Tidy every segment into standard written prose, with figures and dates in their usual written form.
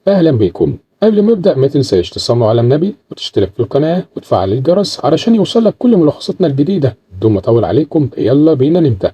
أهلا بيكم. قبل ما أبدأ ما تنساش تصلوا على النبي وتشترك في القناة وتفعل الجرس علشان يوصلك كل ملخصاتنا الجديدة. بدون ما أطول عليكم يلا بينا نبدأ.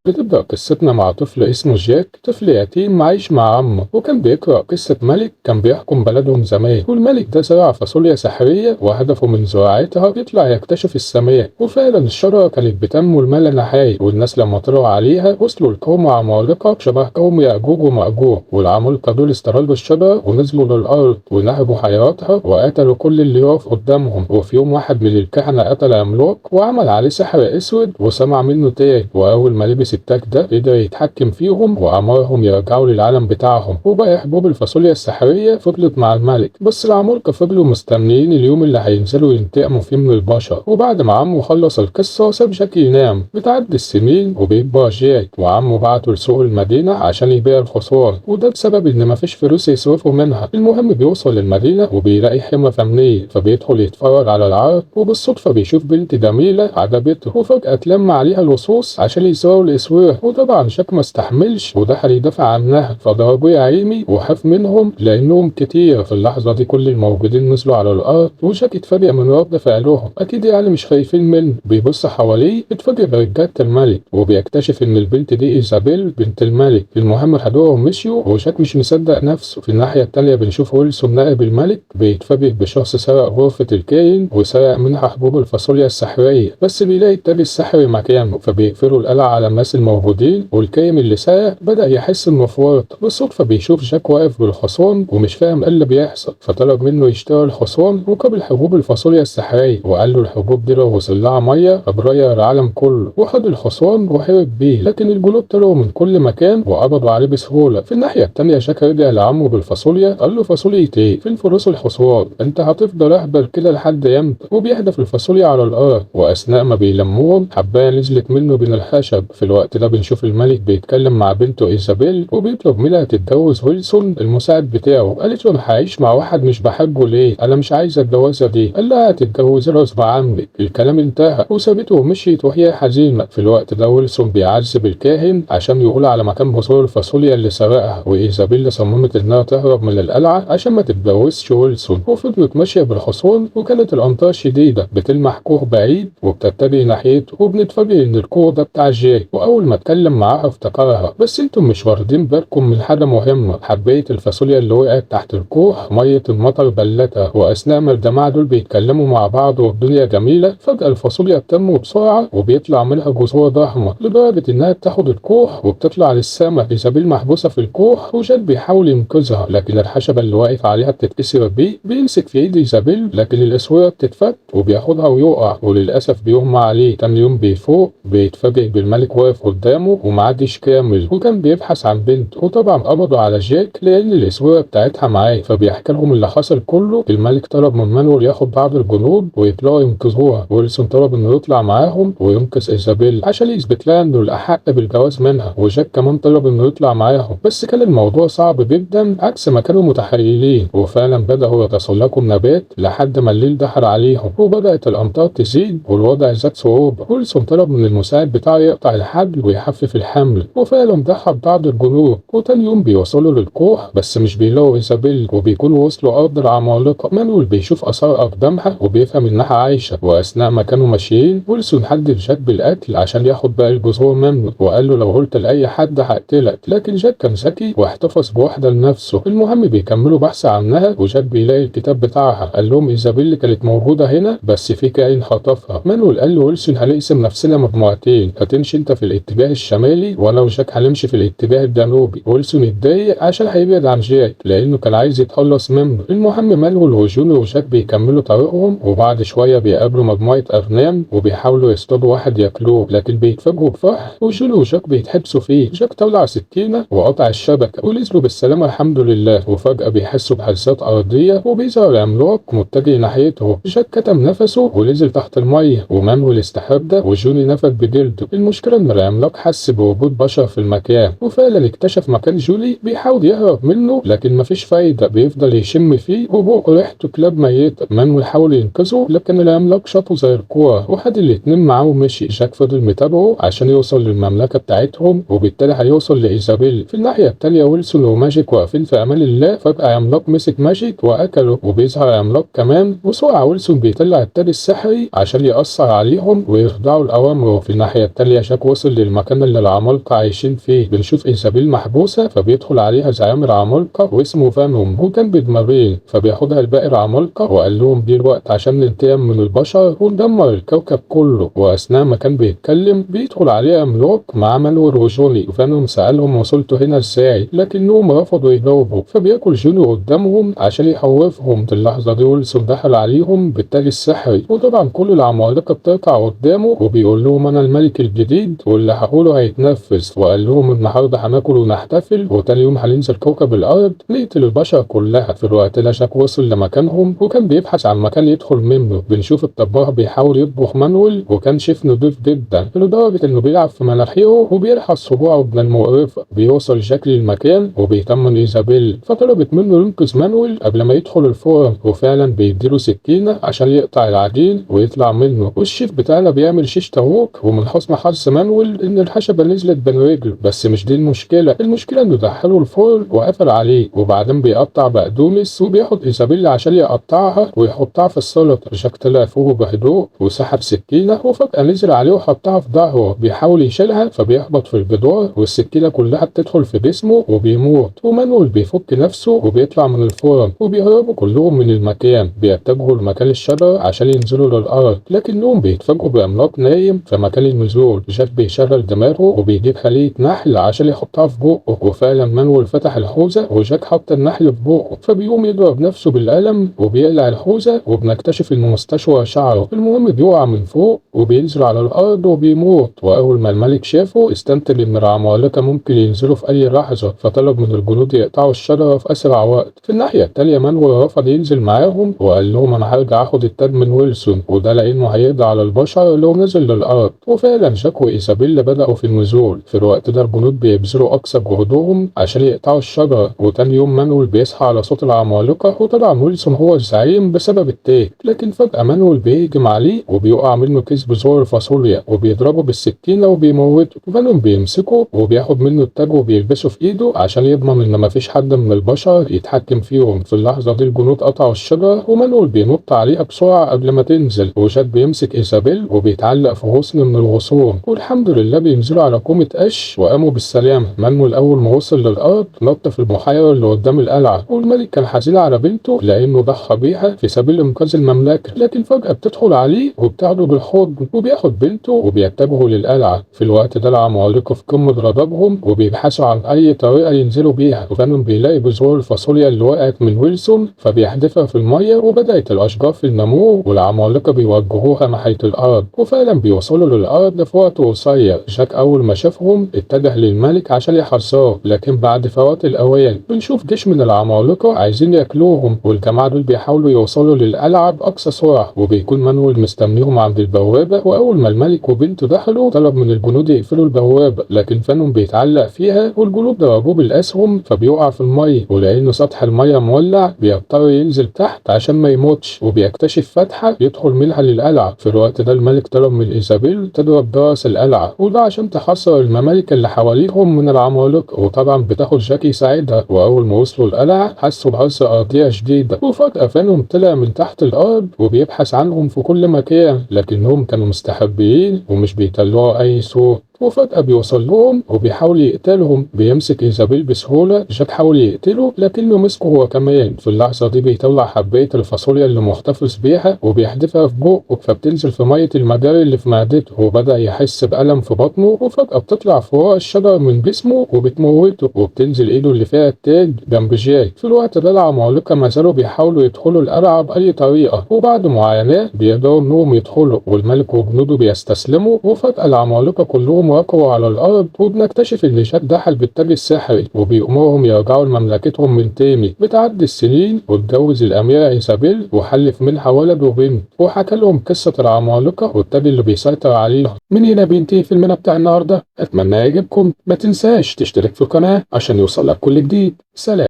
بتبدأ قصتنا مع طفل اسمه جاك، طفل يتيم عايش مع عمه، وكان بيقرأ قصة ملك كان بيحكم بلدهم زمان، والملك ده زرع فاصوليا سحرية وهدفه من زراعتها يطلع يكتشف السماء، وفعلا الشجرة كانت بتنمو الملا نحاس، والناس لما طلعوا عليها وصلوا لقوم عمالقة شبه قوم يأجوج ومأجوج، والعمالقة دول استغلوا الشجرة ونزلوا للأرض ونهبوا حياتها وقتلوا كل اللي يقف قدامهم. وفي يوم واحد من الكهنة قتل عملاق وعمل عليه سحر أسود وصنع منه تاج، وأول ما لبس التاج ده قدر يتحكم فيهم وأمرهم يرجعوا للعالم بتاعهم، وبقى حبوب الفاصوليا السحرية فضلت مع الملك. بس العمالقة فضلوا مستنيين اليوم اللي هينزلوا ينتقموا فيه من البشر. وبعد ما عمه خلص القصة ساب جاك ينام. بتعدي السنين وبيكبر جاك، وعمه بعته لسوق المدينة عشان يبيع الخضار، وده بسبب إن مفيش فلوس يصرفوا منها. المهم بيوصل للمدينة وبيلاقي حمى فنية، فبيدخل يتفرج على العرض، وبالصدفة بيشوف بنت جميلة عجبته، وفجأة اتلم عليها اللصوص عشان يسرقوا الأسوار. وطبعا جاك ما استحملش ودخل يدافع عنها، فضربوه يا عيني وخاف منهم لأنهم كتير. في اللحظة دي كل الموجودين نزلوا على الأرض، وجاك اتفاجئ من رد فعلهم، أكيد يعني مش خايفين منه. بيبص حواليه اتفاجئ برجالة الملك، وبيكتشف إن البنت دي إيزابيل بنت الملك. المهم خدوها ومشيوا، وجاك مش مصدق نفسه. في الناحية التانية بنشوف ويلسون نائب الملك بيتفاجئ بشخص سرق غرفة الكاهن وسرق منها حبوب الفاصوليا السحرية، بس بيلاقي التاج السحري مكانه، فبيقفلوا القلعة على الناس الموجودين. والكاهن اللي سرق بدأ يحس إنه في ورطة. بالصدفة بيشوف جاك واقف بالحصان ومش فاهم إيه اللي بيحصل، فطلب منه يشتري الحصان مقابل حبوب الفاصوليا السحرية، وقال له الحبوب دي لو وصل لها مية هتغير العالم كله. وخد الحصان وهرب بيه، لكن الجنود طلعوا من كل مكان وقبضوا عليه بسهولة. في الناحية التانية جاك رجع لعمه بالفاصوليا، قال له فاصوليا ايه؟ فين فلوس الحصان؟ انت هتفضل اهبل كده لحد امتى؟ وبيحدف الفاصوليا على الارض، واثناء ما بيلموهم حبايه نزلت منه بين الخشب. في الوقت ده بنشوف الملك بيتكلم مع بنته ايزابيل وبيطلب منها تتجوز ويلسون المساعد بتاعه. قالت له انا هعيش مع واحد مش بحبه ليه؟ انا مش عايزه الجوازه دي. قال لها هتتجوزي غصب عنك. الكلام انتهى وسابته ومشيت وهي حزينه. في الوقت ده ويلسون بيعذب الكاهن عشان يقول على مكان بذور الفاصوليا اللي سرقها، وايزابيل صممت انها تهرب من القلعه عشان ما تتجوزش ويلسون. وفضلت ماشيه بالحصان، وكانت الامطار شديده بتلمح كوخ بعيد وبتتجه ناحيته، وبنتفاجئ ان الكوخ ده بتاع جاك. واول ما اتكلم معاها افتكرها. بس انتم مش واخدين بالكم من حاجه مهمه، حبايه الفاصوليا اللي وقعت تحت الكوخ ميه المطر بلتها. واثناء ما الجماعه دول بيتكلموا مع بعض والدنيا جميله، فجاه الفاصوليا بتنمو بسرعه وبيطلع منها جذور ضخمه لدرجه انها بتاخد الكوخ وبتطلع للسما. ايزابيل محبوسه في الكوخ وجاك بيحاول ينقذها، لكن الخشبه اللي واقف عليها بتتكسر بيه. بيمسك في ايد ايزابيل لكن الاسوره بتتفك وبياخدها ويقع، وللاسف بيغمى عليه. تاني يوم بيفوق بيتفاجئ بالملك واقف قدامه ومعدش كامل، وكان بيبحث عن بنته. وطبعا قبضوا على جاك لان الاسوره بتاعتها معاه، فبيحكي لهم اللي حصل كله. الملك طلب من مانويل ياخد بعض الجنود ويطلعوا ينقذوها، ويلسون طلب انه يطلع معاهم وينقذ ايزابيل عشان يثبت لها انه الاحق بالجواز منها، وجاك كمان طلب انه يطلع معاهم. بس كان الموضوع صعب جدا عكس ما كانوا متخيلين، وفعلا بدأوا يتسلقوا النبات لحد ما الليل دخل عليهم وبدأت الأمطار تزيد والوضع زاد صعوبة. ويلسون طلب من المساعد بتاعه يقطع الحبل ويخفف الحمل، وفعلا ضحى ببعض الجنود. وتاني يوم بيوصلوا للكوخ بس مش بيلاقوا إيزابيل، وبيكونوا وصلوا أرض العمالقة. مانويل بيشوف آثار أقدامها وبيفهم إنها عايشة. وأثناء ما كانوا ماشيين ويلسون حدد جاك بالقتل عشان ياخد باقي الجذور منه، وقال له لو قلت لأي حد هقتلك. لكن جاك كان ذكي واحتفظ بواحدة لنفسه. المهم بيكملوا بحث عنها وجاك بيلاقي الكتاب بتاعها. قال لهم إيزابيل اللي كانت موجودة هنا بس في كائن خطفها. مانويل قال له ويلسون هنقسم نفسنا مجموعتين، هتمشي انت في الاتجاه الشمالي وانا وجاك هنمشي في الاتجاه الجنوبي. ويلسون اتضايق عشان هيبعد عن جاك لانه كان عايز يتخلص منه. المهم مانويل وجوني وجاك بيكملوا طريقهم، وبعد شوية بيقابلوا مجموعة أغنام وبيحاولوا يصطادوا واحد ياكلوه، لكن بيتفاجئوا بفحش وجوني وجاك بيتحبسوا فيه. جاك طلع سكينة وقطع الشبكة ونزلوا بالسلامة الحمد لله. وفجأة بيحسوا بهزات أرضية وبيظهر عملاق متجه ناحيته. جاك كتم نفسه ونزل تحت المية، ومانويل استخبى وجوني نفد بجلده. المشكلة إن العملاق حس بوجود بشر في المكان، وفعلا اكتشف مكان جولي بيحاول يهرب منه لكن مفيش فايدة، بيفضل يشم فيه وبقه ريحته كلاب ميتة. مانويل حاول ينقذه لكن العملاق شاطه زي الكورة وخد الاتنين معاه ومشي. جاك فضل متابعه عشان يوصل للمملكة بتاعتهم وبالتالي هيوصل لإيزابيل. في الناحية التانية ويلسون وماجيك واقفين في أمان الله، فجأة عملاق مسك ماجيك وأكله، وبيظهر عملاق كمان بسرعة ويلسون بيطلع التاج السحري عشان يأثر عليهم ويخضعوا لأوامره. في الناحية التانية جاك وصل للمكان اللي العمالقة عايشين فيه، بنشوف إيزابيل محبوسة فبيدخل عليها زعيم العمالقة واسمه فانوم وكان بدماغين، فبياخدها الباقي العمالقة وقال لهم دي الوقت عشان ننتقم من البشر وندمر الكوكب كله. وأثناء ما كان بيتكلم بيدخل عليه عملاق مع مانويل وجوني، وفانوم سألهم وصلتوا هنا ازاي لكنهم رفضوا يجاوبوا، فبياكل جوني قدامهم عشان يخوفهم. في اللحظة دي ويلسون دخل عليهم بالتاج السحري، وطبعا كل العمالقة بتقع قدامه وبيقول لهم أنا الملك الجديد واللي هقوله هيتنفذ، وقال لهم النهارده هناكل ونحتفل وتاني يوم هننزل كوكب الأرض نقتل البشر كلها. في الوقت ده جاك وصل لمكانهم وكان بيبحث عن مكان يدخل منه. بنشوف الطباخ بيحاول يطبخ مانويل وكان شيف نضيف جدا لدرجة إنه بيلعب في مناخيره وبيلحس صباعه من المقرفة. بيوصل جاك للمكان وبيطمن إيزابيل، فطلبت منه ينقذ مانويل قبل ما يدخل الفرن، وفعلا بيديله سكينة عشان يقطع العجين ويطلع منه. والشيف بتاعنا بيعمل شيش طاووق، ومن حسن حظ مانويل إن الخشبة نزلت بين رجله. بس مش دي المشكلة إنه دخله الفرن وقفل عليه، وبعدين بيقطع بقدونس وبياخد إيزابيل عشان يقطعها ويحطها في السلطة. جاك طلع فوق بهدوء وسحب سكينة وفجأة نزل عليه وحطها في ظهره، بيحاول يشيلها فبيخبط في الجدار والسكينة كلها بتدخل في جسمه وبيموت. ومانويل بيفك نفسه وبيطلع من الفرن وبيهربوا كلهم من المكان. بيتجهوا لمكان الشجر عشان ينزلوا للأرض لكنهم بيتفاجئوا بعملاق نايم في مكان النزول. جاك بيشغل دماغه وبيجيب خلية نحل عشان يحطها في بقه، وفعلا مانويل فتح الحوزة وجاك حط النحل في بقه، فبيقوم يضرب نفسه بالقلم وبيقلع الحوزة وبنكتشف انه مستشوى شعره. المهم بيقع من فوق وبينزل على الأرض وبيموت. وأول ما الملك شافه استنتج إن العمالقة ممكن ينزلوا في أي لحظة، فطلب من الجنود يقطعوا الشجرة في أسرع وقت. في الناحية التانية مانويل رفض ينزل معاهم وقال لهم أنا هرجع آخد التاج من ويلسون، وده لأنه هيقضي على البشر لو نزل للأرض. وفعلا جاك وإيزابيل بدأوا في النزول. في الوقت ده الجنود بيبذلوا أقصى جهدهم عشان يقطعوا الشجرة، وتاني يوم مانويل بيصحى على صوت العمالقة، وطبعا ويلسون هو الزعيم بسبب التاج. لكن فجأة مانويل بيهجم عليه وبيقع منه كيس بذور الفاصوليا وبيضربه بالسكينة وبيموته. فانوم بيمسكه وبياخد منه التاج وبيلبسه في ايده عشان يضمن ان مفيش حد من البشر يتحكم فيهم. في اللحظة دي الجنود قطعوا الشجرة ومانويل بينط عليها بسرعة قبل ما تنزل، وجاك بيمسك إيزابيل وبيتعلق في غصن من الغصون، والحمد لله بينزلوا على كومة قش وقاموا بالسلامة. مانويل أول ما وصل للأرض نط في البحيرة اللي قدام القلعة، والملك كان حزين على بنته لأنه ضحى بيها في سبيل إنقاذ المملكة. لكن فجأة بتدخل عليه وبتاخده بالحضن وبياخد بنته وبيتجهوا للقلعة. في الوقت ده العمالقة في قمة غضبهم وبيبحثوا عن أي طريقة ينزلوا بيها، وفانوم بيلاقي بذور الفاصوليا اللي وقعت من ويلسون فبيحدفها في المية وبدأت الأشجار في النمو، والعمالقة بيوجهوها ناحية الأرض، وفعلا بيوصلوا للأرض في وقت قصير. جاك أول ما شافهم اتجه للملك عشان يحرسوه، لكن بعد فوات الأوان بنشوف جيش من العمالقة عايزين ياكلوهم، والجماعة دول بيحاولوا يوصلوا للقلعة بأقصى سرعة، وبيكون مانويل مستنيهم عند البوابة. وأول ما الملك وبنته دخلوا طلب من الجنود يقفلوا البوابة، لكن فانوم بيتعلق فيها والجنود ضربوه بالأسهم فبيقع في المية، ولأن سطح المية مولع بيضطر ينزل تحت عشان ما يموتش، وبيكتشف فتحة يدخل منها للقلعة. في الوقت ده الملك طلب من إيزابيل تضرب جرس القلعة، وده عشان تحصر الممالك اللي حواليهم من العمالقة، وطبعا بتاخد جاك يساعدها. وأول ما وصلوا القلعة حسوا بحرس أرضية شديدة، وفجأة فانوم طلع من تحت الأرض وبيبحث عنهم في كل مكان، لكنهم كانوا مستخبيين ومش بيطلعوا أي صوت. وفجأة بيوصل لهم وبيحاول يقتلهم، بيمسك إيزابيل بسهولة. جاك حاول يقتله لكنه مسكه هو كمان. في اللحظة دي بيطلع حباية الفاصوليا اللي محتفظ بيها وبيحدفها في بقه، فبتنزل في مية المجاري اللي في معدته، وبدأ يحس بألم في بطنه. وفجأة بتطلع فروع الشجر من جسمه وبتموته، وبتنزل إيده اللي فيها التاج جنب جاك. في الوقت ده العمالقة ما زالوا بيحاولوا يدخلوا القلعة بأي طريقة، وبعد معاناة بيقدروا إنهم يدخلوا والملك وجنوده بيستسلموا. وفجأة العمالقة كلهم وقعوا على الأرض، وبنكتشف إن جاد ده بالتاج السحري وبيأمرهم يرجعوا لمملكتهم من تاني. بتعدي السنين واتجوز الأميرة إيزابيل وخلف منها ولد وبنت، وحكى لهم قصة العمالقة والتاج اللي بيسيطر عليهم. من هنا بينتهي فيلمنا بتاع النهاردة. أتمنى يعجبكم. ما تنساش تشترك في القناة عشان يوصلك كل جديد. سلام.